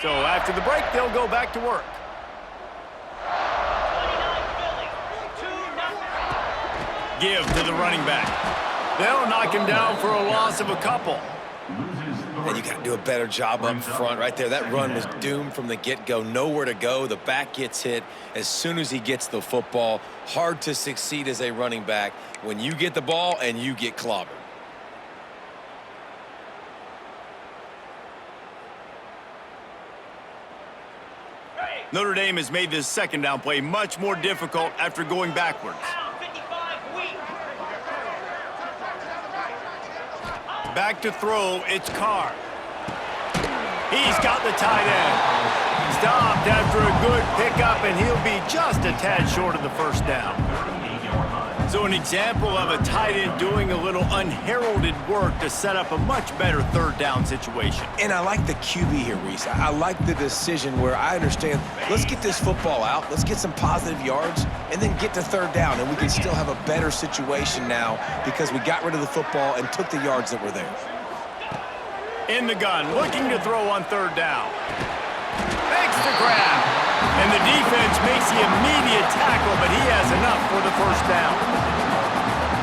So after the break, they'll go back to work. Give to the running back. They'll knock him down for a loss of a couple. And you got to do a better job up front right there. That run was doomed from the get-go. Nowhere to go. The back gets hit as soon as he gets the football. Hard to succeed as a running back when you get the ball and you get clobbered. Notre Dame has made this second down play much more difficult after going backwards. Back to throw, it's Carr. He's got the tight end. Stopped after a good pickup, and he'll be just a tad short of the first down. So an example of a tight end doing a little unheralded work to set up a much better third down situation. And I like the QB here, Reese. I like the decision where I understand, let's get this football out, let's get some positive yards, and then get to third down, and we can still have a better situation now because we got rid of the football and took the yards that were there. In the gun, looking to throw on third down. Makes the grab. And the defense makes the immediate tackle, but he has enough for the first down.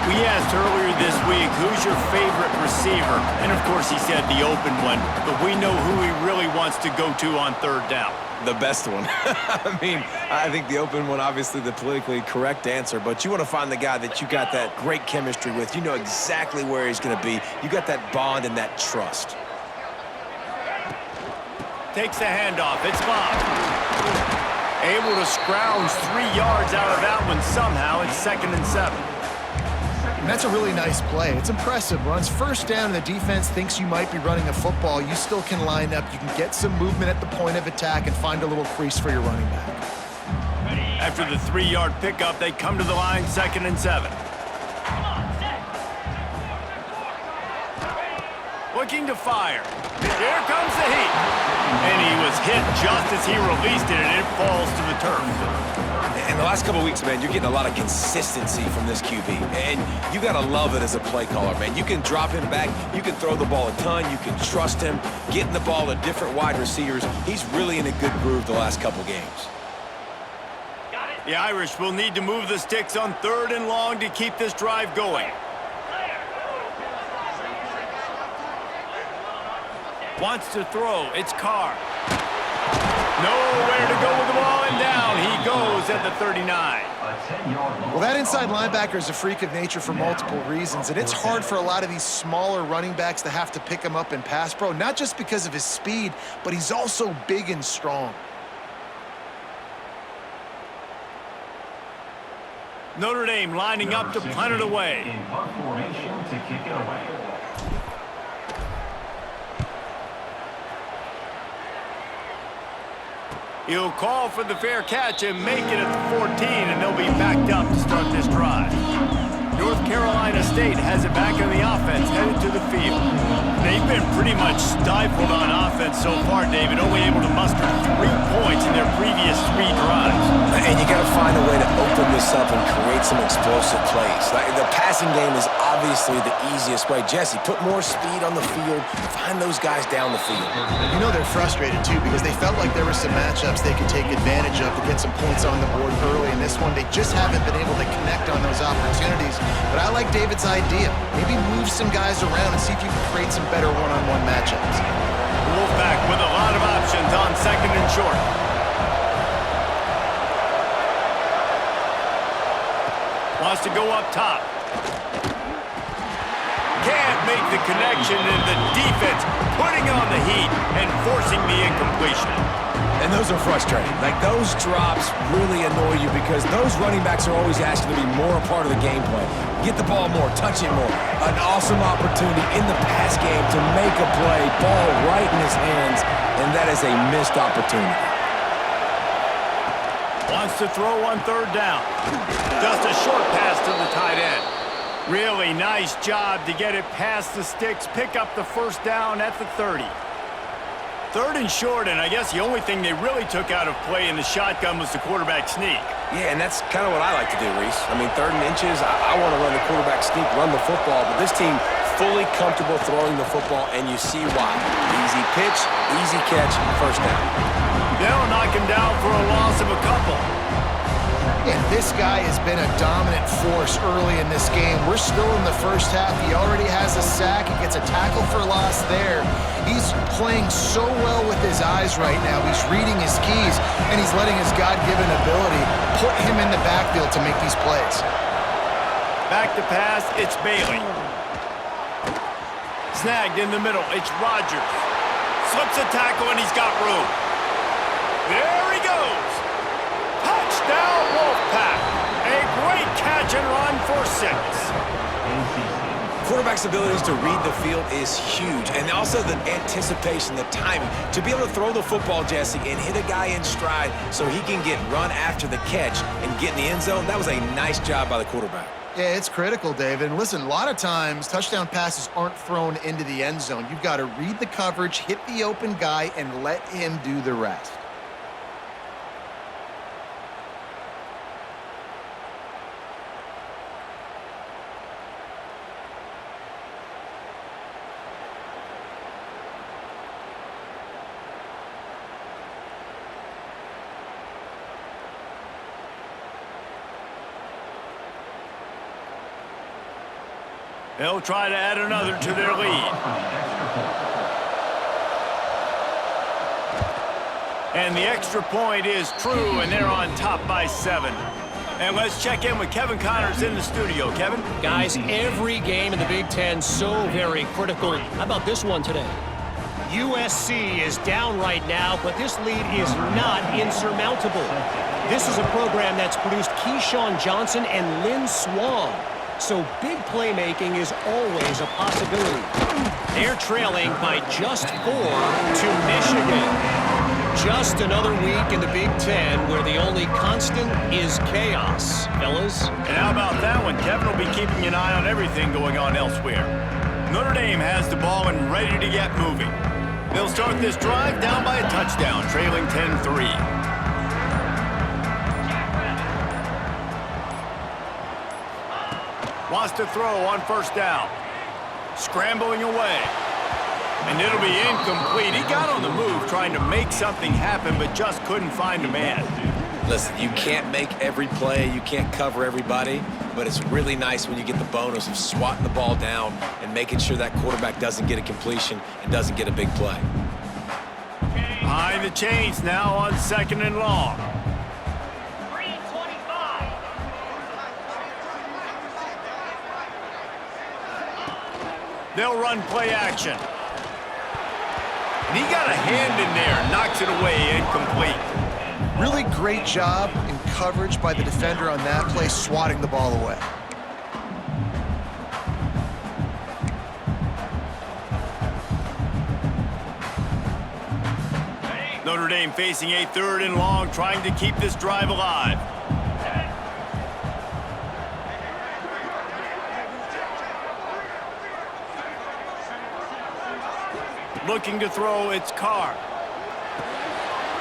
We asked earlier this week, who's your favorite receiver? And of course he said the open one, but we know who he really wants to go to on third down. The best one. I mean, I think the open one, obviously the politically correct answer, but you want to find the guy that you got that great chemistry with. You know exactly where he's going to be. You got that bond and that trust. Takes the handoff. It's Bob. Able to scrounge 3 yards out of that one somehow. It's 2nd and 7. And that's a really nice play. It's impressive. Runs first down, and the defense thinks you might be running a football. You still can line up. You can get some movement at the point of attack and find a little crease for your running back. After the 3-yard pickup, they come to the line, 2nd and 7. Looking to fire. Here comes the heat. And he was hit just as he released it, and it falls to the turf. In the last couple of weeks, man, you're getting a lot of consistency from this QB. And you got to love it as a play caller, man. You can drop him back. You can throw the ball a ton. You can trust him. Getting the ball to different wide receivers. He's really in a good groove the last couple games. The Irish will need to move the sticks on 3rd and long to keep this drive going. Wants to throw. It's Carr. Nowhere to go with the ball, and down he goes at the 39. Well, that inside linebacker is a freak of nature for multiple reasons, and it's hard for a lot of these smaller running backs to have to pick him up in pass pro, not just because of his speed, but he's also big and strong. Notre Dame lining up to punt it away. In punt formation to kick it away. He'll call for the fair catch and make it at the 14, and they'll be backed up to start this drive. North Carolina State has it back on the offense, headed to the field. They've been pretty much stifled on offense so far, David, only able to muster 3 points in their previous 3 drives. And you got to find a way to open this up and create some explosive plays. Like, the passing game is obviously the easiest way. Jesse, put more speed on the field. Find those guys down the field. You know they're frustrated, too, because they felt like there were some matchups they could take advantage of to get some points on the board early in this one. They just haven't been able to connect on those opportunities. But I like David's idea. Maybe move some guys around and see if you can create some better one-on-one matchups. Wolfpack with a lot of options on 2nd and short. Wants to go up top. Can't make the connection, and the defense putting on the heat and forcing the incompletion. And those are frustrating. Like, those drops really annoy you because those running backs are always asking to be more a part of the game plan. Get the ball more, touch it more. An awesome opportunity in the pass game to make a play, ball right in his hands, and that is a missed opportunity. Wants to throw on 3rd down. Just a short pass to the tight end. Really nice job to get it past the sticks, pick up the first down at the 30. 3rd and short, and I guess the only thing they really took out of play in the shotgun was the quarterback sneak. Yeah, and that's kind of what I like to do, Reese. I mean, 3rd and inches, I want to run the quarterback sneak, run the football, but this team fully comfortable throwing the football, and you see why. Easy pitch, easy catch, first down. They'll knock him down for a loss of a couple. And this guy has been a dominant force early in this game. We're still in the first half. He already has a sack. He gets a tackle for loss there. He's playing so well with his eyes right now. He's reading his keys, and he's letting his God-given ability put him in the backfield to make these plays. Back to pass, it's Bailey. Snagged in the middle, it's Rodgers. Slips a tackle, and he's got room. There he goes. Touchdown, Wolfpack. A great catch and run for 6. Quarterback's abilities to read the field is huge, and also the anticipation, the timing. To be able to throw the football, Jesse, and hit a guy in stride so he can get run after the catch and get in the end zone, that was a nice job by the quarterback. Yeah, it's critical, David. And listen, a lot of times touchdown passes aren't thrown into the end zone. You've got to read the coverage, hit the open guy, and let him do the rest. They'll try to add another to their lead. And the extra point is true, and they're on top by 7. And let's check in with Kevin Connors in the studio. Kevin? Guys, every game in the Big Ten so very critical. How about this one today? USC is down right now, but this lead is not insurmountable. This is a program that's produced Keyshawn Johnson and Lynn Swann. So big playmaking is always a possibility. They're trailing by just 4 to Michigan. Just another week in the Big Ten where the only constant is chaos, fellas. And how about that one? Kevin will be keeping an eye on everything going on elsewhere. Notre Dame has the ball and ready to get moving. They'll start this drive down by a touchdown, trailing 10-3. Wants to throw on first down. Scrambling away. And it'll be incomplete. He got on the move trying to make something happen, but just couldn't find a man. Listen, you can't make every play, you can't cover everybody, but it's really nice when you get the bonus of swatting the ball down and making sure that quarterback doesn't get a completion and doesn't get a big play. Behind the chains now on 2nd and long. They'll run play action. And he got a hand in there, knocks it away, incomplete. Really great job in coverage by the defender on that play, swatting the ball away. Notre Dame facing a 3rd and long, trying to keep this drive alive. Looking to throw, it's Carr.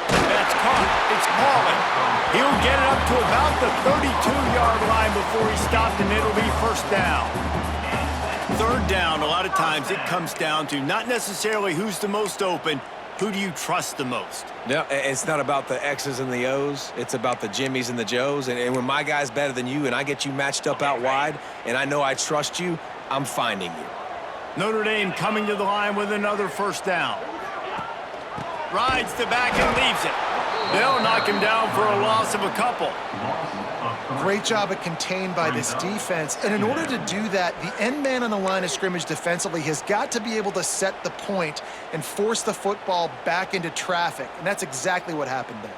That's caught. It's Pauling. He'll get it up to about the 32-yard line before he stopped, and it'll be first down. 3rd down, a lot of times it comes down to not necessarily who's the most open, who do you trust the most? No, it's not about the X's and the O's. It's about the Jimmies and the Joes. And when my guy's better than you and I get you matched up out wide and I know I trust you, I'm finding you. Notre Dame coming to the line with another first down. Rides the back and leaves it. They'll knock him down for a loss of a couple. Great job at contained by this defense. And in order to do that, the end man on the line of scrimmage defensively has got to be able to set the point and force the football back into traffic. And that's exactly what happened there.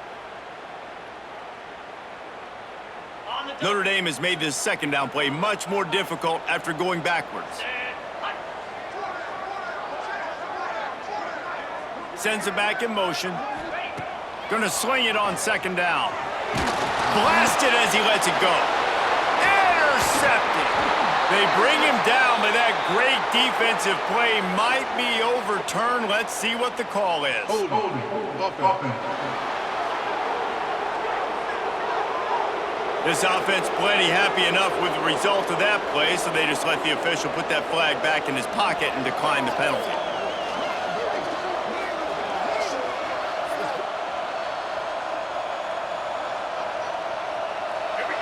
Notre Dame has made this 2nd down play much more difficult after going backwards. Sends it back in motion. Gonna swing it on 2nd down. Blasted as he lets it go. Intercepted. They bring him down, but that great defensive play might be overturned. Let's see what the call is. This offense plenty happy enough with the result of that play, so they just let the official put that flag back in his pocket and decline the penalty.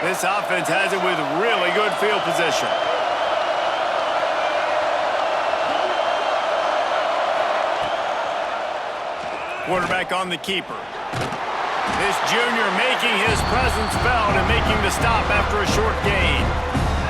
This offense has it with really good field position. Quarterback on the keeper. This junior making his presence felt and making the stop after a short gain.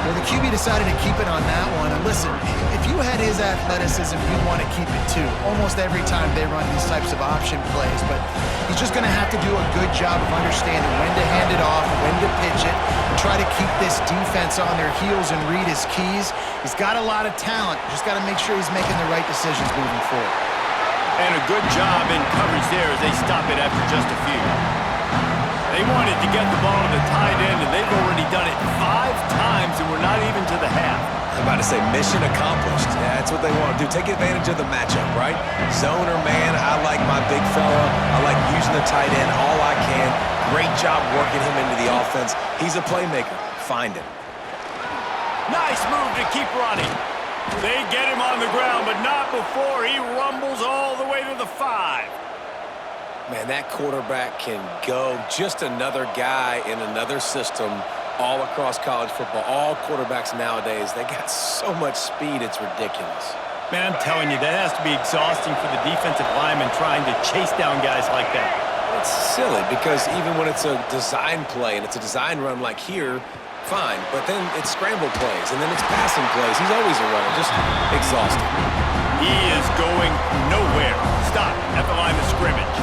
Well, the QB decided to keep it on that one. And listen, if you had his athleticism, you'd want to keep it too. Almost every time they run these types of option plays. But he's just going to have to do a good job of understanding when to hand it off, when to pitch it, and try to keep this defense on their heels and read his keys. He's got a lot of talent. Just got to make sure he's making the right decisions moving forward. And a good job in coverage there as they stop it after just a few. They wanted to get the ball to the tight end, and they've already done it 5 times, and we're not even to the half. I'm about to say mission accomplished. Yeah, that's what they want to do. Take advantage of the matchup, right? Zone or man, I like my big fella. I like using the tight end all I can. Great job working him into the offense. He's a playmaker. Find him. Nice move to keep running. They get him on the ground, but not before he rumbles all the way to the 5. Man, that quarterback can go. Just another guy in another system all across college football. All quarterbacks nowadays, they got so much speed, it's ridiculous. Man, I'm telling you, that has to be exhausting for the defensive lineman trying to chase down guys like that. It's silly because even when it's a design play and it's a design run like here, fine, but then it's scramble plays and then it's passing plays. He's always a runner, just exhausting. He is going nowhere. Stop at the line of scrimmage.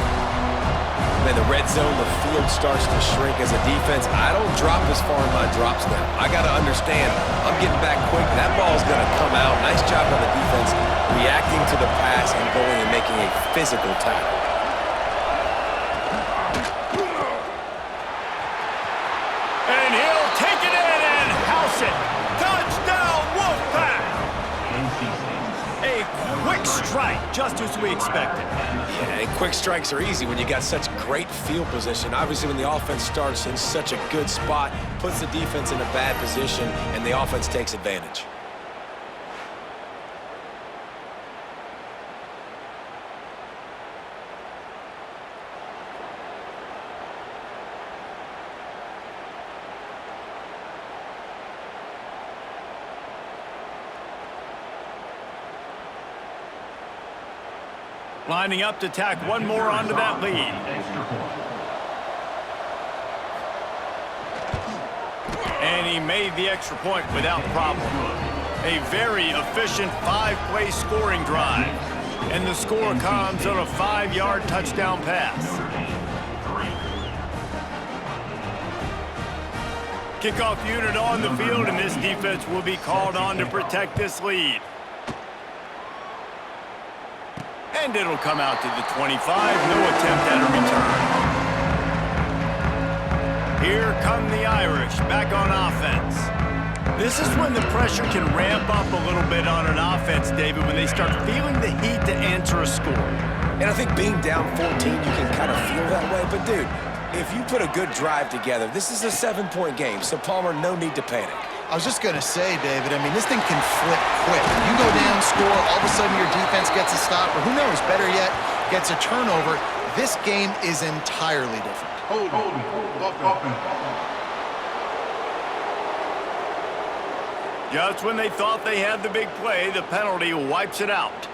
Man, the red zone, the field starts to shrink as a defense. I don't drop as far in my drops now. I got to understand, I'm getting back quick. That ball is going to come out. Nice job on the defense reacting to the pass and going and making a physical tackle. And he'll take it in and house it. Touchdown, Wolfpack! A quick strike, just as we expected. Yeah, and quick strikes are easy when you got such great field position. Obviously, when the offense starts in such a good spot, puts the defense in a bad position, and the offense takes advantage. Lining up to tack one more onto that lead. And he made the extra point without problem. A very efficient 5-play scoring drive. And the score comes on a 5-yard touchdown pass. Kickoff unit on the field, and this defense will be called on to protect this lead. And it'll come out to the 25. No attempt at a return. Here come the Irish back on offense. This is when the pressure can ramp up a little bit on an offense, David, when they start feeling the heat to answer a score. And I think being down 14, you can kind of feel that way. But, dude, if you put a good drive together, this is a 7-point game. So, Palmer, no need to panic. I was just going to say, David, I mean, this thing can flip quick. You go down, score, all of a sudden your defense gets a stop, or who knows, better yet, gets a turnover. This game is entirely different. Just when they thought they had the big play, the penalty wipes it out.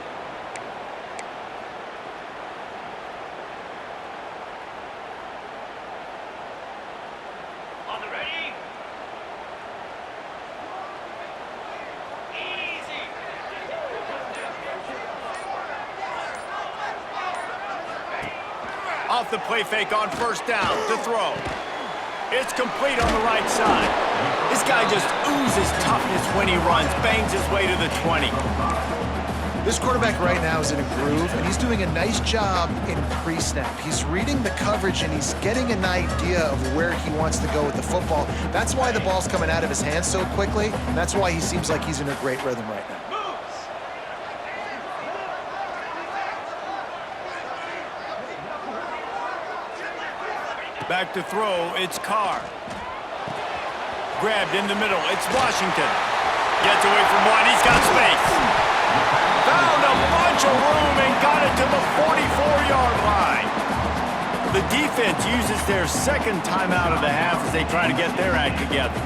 Off the play fake on first down to throw. It's complete on the right side. This guy just oozes toughness when he runs, bangs his way to the 20. This quarterback right now is in a groove, and he's doing a nice job in pre-snap. He's reading the coverage, and he's getting an idea of where he wants to go with the football. That's why the ball's coming out of his hands so quickly, and that's why he seems like he's in a great rhythm right now. Back to throw, it's Carr. grabbed in the middle. It's Washington. Gets away from one. He's got space. Found a bunch of room and got it to the 44-yard line. The defense uses their second timeout of the half as they try to get their act together.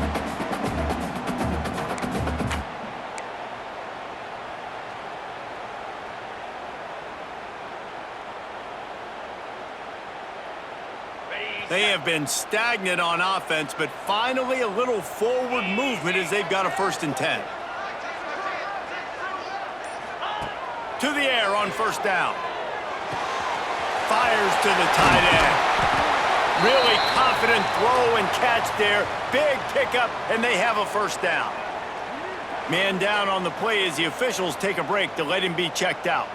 They have been stagnant on offense, but finally a little forward movement as they've got a 1st and 10. To the air on 1st down. Fires to the tight end. Really confident throw and catch there. Big pickup, and they have a 1st down. Man down on the play as the officials take a break to let him be checked out.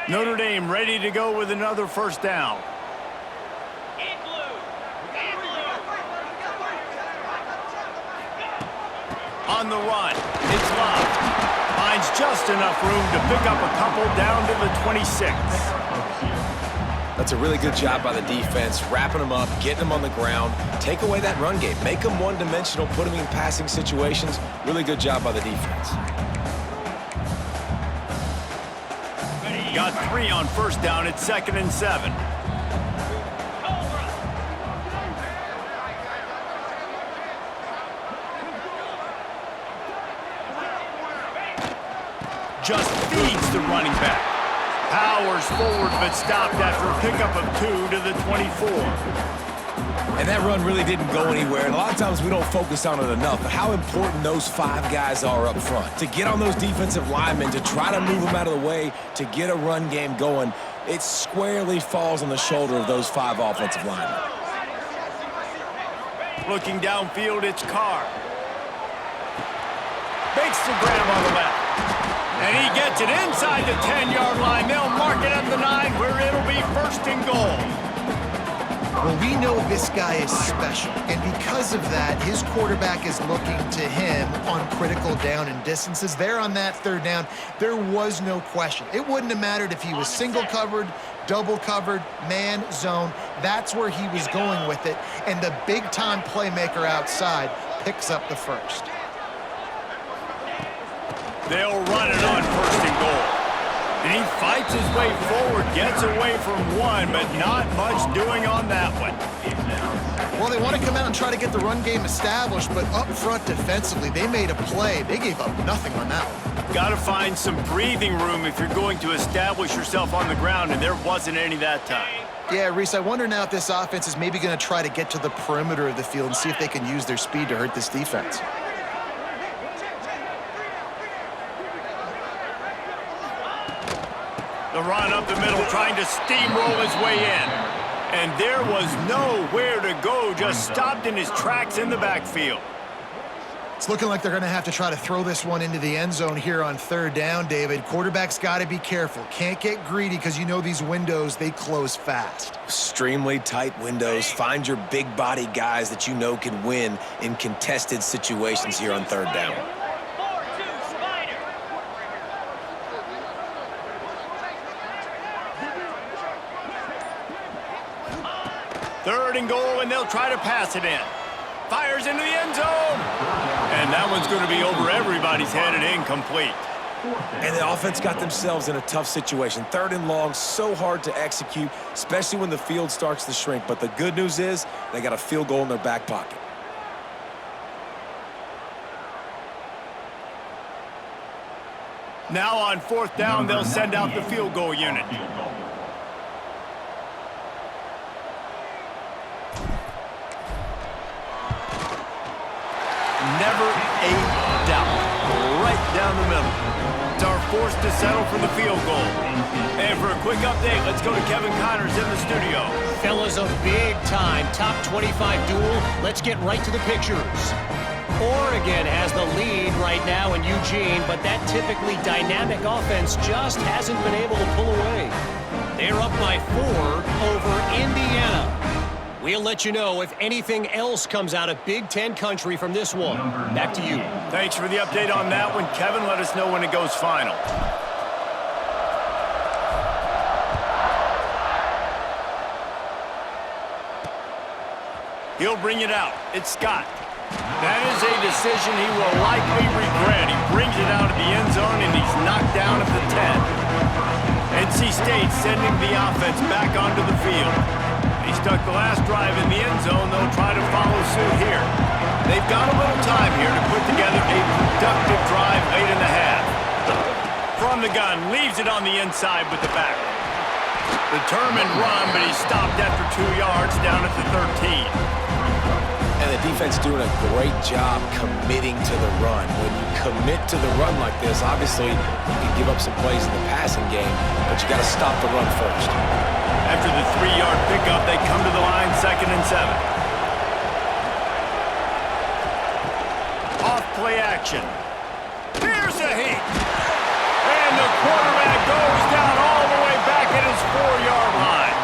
Notre Dame ready to go with another 1st down. On the run, it's Love. Finds just enough room to pick up a couple down to the 26. That's a really good job by the defense, wrapping them up, getting them on the ground, take away that run game, make them one-dimensional, put them in passing situations. Really good job by the defense. Got 3 on 1st down. It's 2nd and 7. Just feeds the running back. Powers forward, but stopped after a pickup of 2 to the 24. And that run really didn't go anywhere. And a lot of times we don't focus on it enough, but how important those 5 guys are up front. To get on those defensive linemen, to try to move them out of the way, to get a run game going, it squarely falls on the shoulder of those 5 offensive linemen. Looking downfield, it's Carr. Makes the grab on the left. And he gets it inside the 10-yard line. They'll mark it at the 9 where it'll be 1st and goal. Well, we know this guy is special, and because of that, his quarterback is looking to him on critical down and distances. There on that 3rd down, there was no question. It wouldn't have mattered if he was single covered, double covered, man, zone. That's where he was going with it, and the big-time playmaker outside picks up the 1st. They'll run it on 1st and goal. And he fights his way forward, gets away from one, but not much doing on that one. Well, they want to come out and try to get the run game established, but up front defensively, they made a play. They gave up nothing on that one. Got to find some breathing room if you're going to establish yourself on the ground, and there wasn't any that time. Yeah, Reese, I wonder now if this offense is maybe going to try to get to the perimeter of the field and see if they can use their speed to hurt this defense. The run up the middle, trying to steamroll his way in. And there was nowhere to go, just stopped in his tracks in the backfield. It's looking like they're going to have to try to throw this one into the end zone here on 3rd down, David. Quarterback's got to be careful. Can't get greedy because you know these windows, they close fast. Extremely tight windows. Find your big body guys that you know can win in contested situations here on 3rd down. 3rd and goal, and they'll try to pass it in. Fires into the end zone. And that one's going to be over everybody's head and incomplete. And the offense got themselves in a tough situation. 3rd and long, so hard to execute, especially when the field starts to shrink. But the good news is they got a field goal in their back pocket. Now on 4th down, they'll send out the field goal unit. Never a doubt. Right down the middle. It's our forced to settle for the field goal. And for a quick update, let's go to Kevin Connors in the studio. Fellas, a big-time top 25 duel. Let's get right to the pictures. Oregon has the lead right now in Eugene, but that typically dynamic offense just hasn't been able to pull away. They're up by 4 over Indiana. We'll let you know if anything else comes out of Big Ten country from this one. Back to you. Thanks for the update on that one, Kevin. Let us know when it goes final. He'll bring it out. It's Scott. That is a decision he will likely regret. He brings it out of the end zone, and he's knocked down at the 10. NC State sending the offense back onto the field. He stuck the last drive in the end zone. They'll try to follow suit here. They've got a little time here to put together a productive drive late in the half. From the gun, leaves it on the inside with the back. Determined run, but he's stopped after 2 yards down at the 13. And the defense doing a great job committing to the run. When you commit to the run like this, obviously you can give up some plays in the passing game, but you got to stop the run first. After the 3-yard pickup, they come to the line, 2nd and 7. Off play action. Here's a heat. And the quarterback goes down all the way back at his 4-yard line.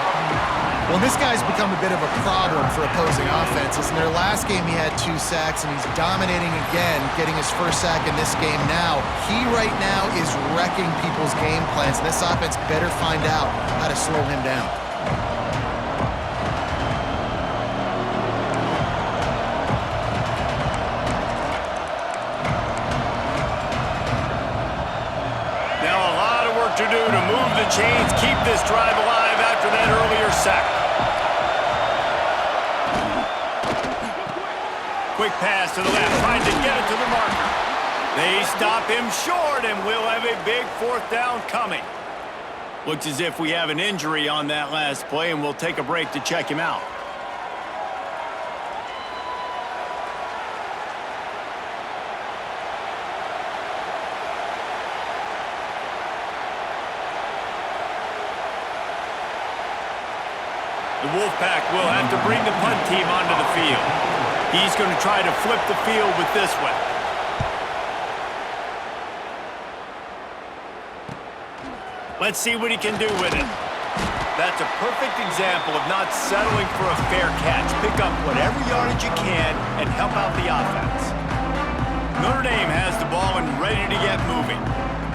Well, this guy's become a bit of a problem for opposing offenses. In their last game, he had 2 sacks, and he's dominating again, getting his first sack in this game now. He right now is wrecking people's game plans, and this offense better find out how to slow him down. Now a lot of work to do to move the chains, keep this drive alive after that earlier sack. Quick pass to the left, trying to get it to the marker. They stop him short, and we'll have a big 4th down coming. Looks as if we have an injury on that last play, and we'll take a break to check him out. The Wolfpack will have to bring the punt team onto the field. He's going to try to flip the field with this one. Let's see what he can do with it. That's a perfect example of not settling for a fair catch. Pick up whatever yardage you can and help out the offense. Notre Dame has the ball and ready to get moving.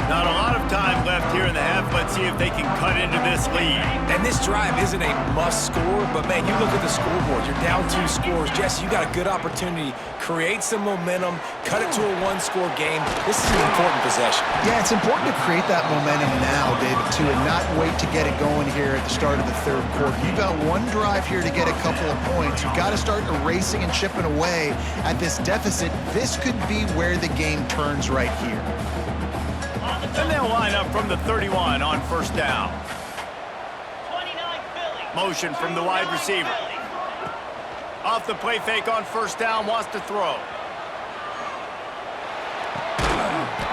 Not a lot of time left here in the half. Let's see if they can cut into this lead. And this drive isn't a must score, but man, you look at the scoreboard. You're down 2 scores. Jesse, you got a good opportunity. Create some momentum. Cut it to a 1-score game. This is an important possession. Yeah, it's important to create that momentum now, David, too, and not wait to get it going here at the start of the 3rd quarter. You've got 1 drive here to get a couple of points. You've got to start erasing and chipping away at this deficit. This could be where the game turns right here. And they'll line up from the 31 on 1st down. Motion from the wide receiver. Off the play fake on 1st down, wants to throw.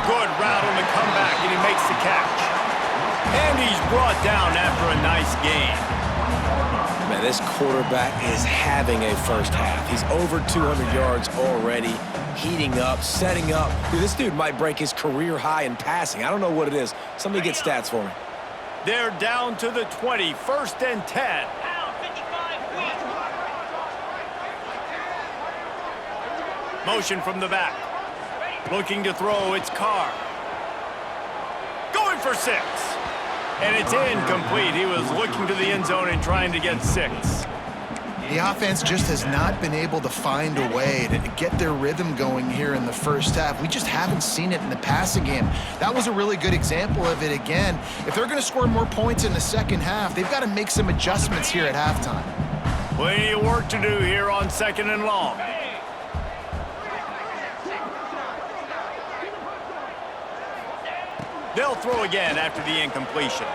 Good route on the comeback, and he makes the catch. And he's brought down after a nice gain. Man, this quarterback is having a first half. He's over 200 yards already, heating up, setting up. Dude, this dude might break his career high in passing. I don't know what it is. Somebody get stats for me. They're down to the 20, 1st and 10. Motion from the back. Looking to throw, it's Carr. Going for 6. And it's incomplete. He was looking to the end zone and trying to get 6. The offense just has not been able to find a way to get their rhythm going here in the first half. We just haven't seen it in the passing game. That was a really good example of it again. If they're going to score more points in the second half, they've got to make some adjustments here at halftime. Plenty of work to do here on 2nd and long. They'll throw again after the incompletion.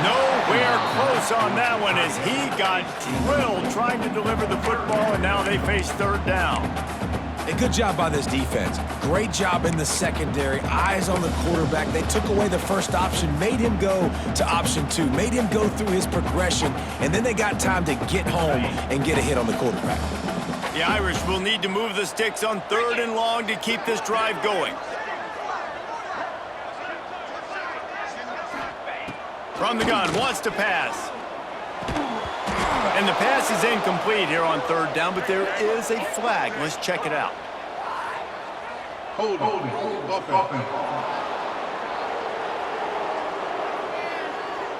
Nowhere close on that one as he got drilled trying to deliver the football, and now they face 3rd down. A good job by this defense. Great job in the secondary. Eyes on the quarterback. They took away the first option, made him go to option 2, made him go through his progression, and then they got time to get home and get a hit on the quarterback. The Irish will need to move the sticks on 3rd and long to keep this drive going. From the gun, wants to pass. And the pass is incomplete here on 3rd down, but there is a flag. Let's check it out. Hold on.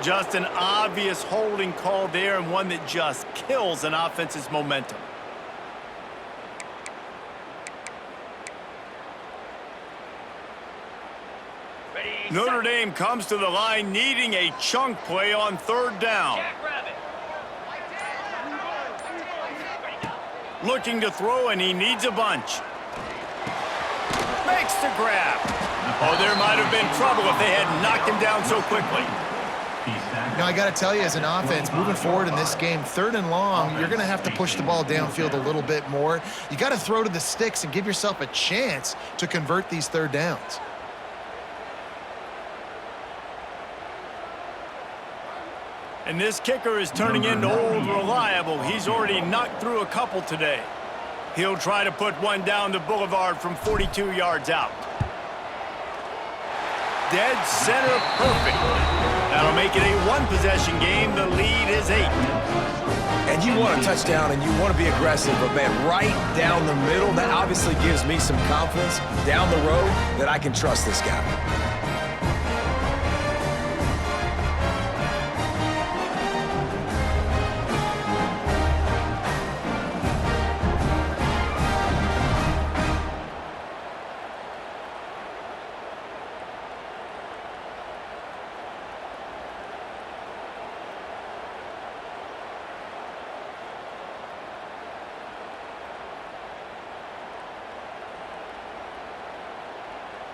Just an obvious holding call there, and one that just kills an offense's momentum. Notre Dame comes to the line needing a chunk play on third down. Looking to throw, and he needs a bunch. Makes the grab. Oh, there might have been trouble if they had knocked him down so quickly. Now, I got to tell you, as an offense, moving forward in this game, 3rd and long, you're going to have to push the ball downfield a little bit more. You got to throw to the sticks and give yourself a chance to convert these 3rd downs. And this kicker is turning into old reliable. He's already knocked through a couple today. He'll try to put one down the boulevard from 42 yards out. Dead center perfect. That'll make it a one-possession game. The lead is 8. And you want a touchdown and you want to be aggressive, but man, right down the middle, that obviously gives me some confidence down the road that I can trust this guy.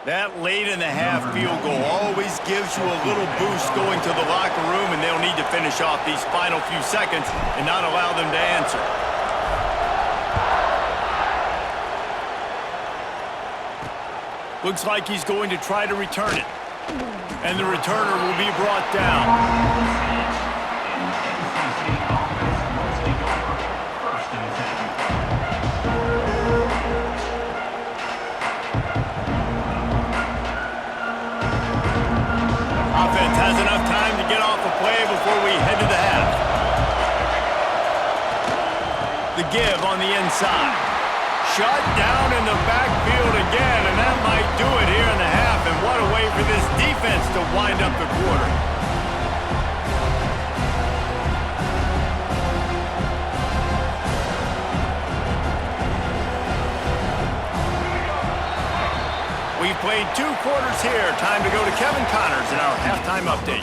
That late in the half field goal always gives you a little boost going to the locker room, and they'll need to finish off these final few seconds and not allow them to answer. Looks like he's going to try to return it. And the returner will be brought down. Offense has enough time to get off the play before we head to the half. The give on the inside. Shut down in the backfield again, and that might do it here in the half. And what a way for this defense to wind up the quarter. We've played 2 quarters here. Time to go to Kevin Connors in our halftime update.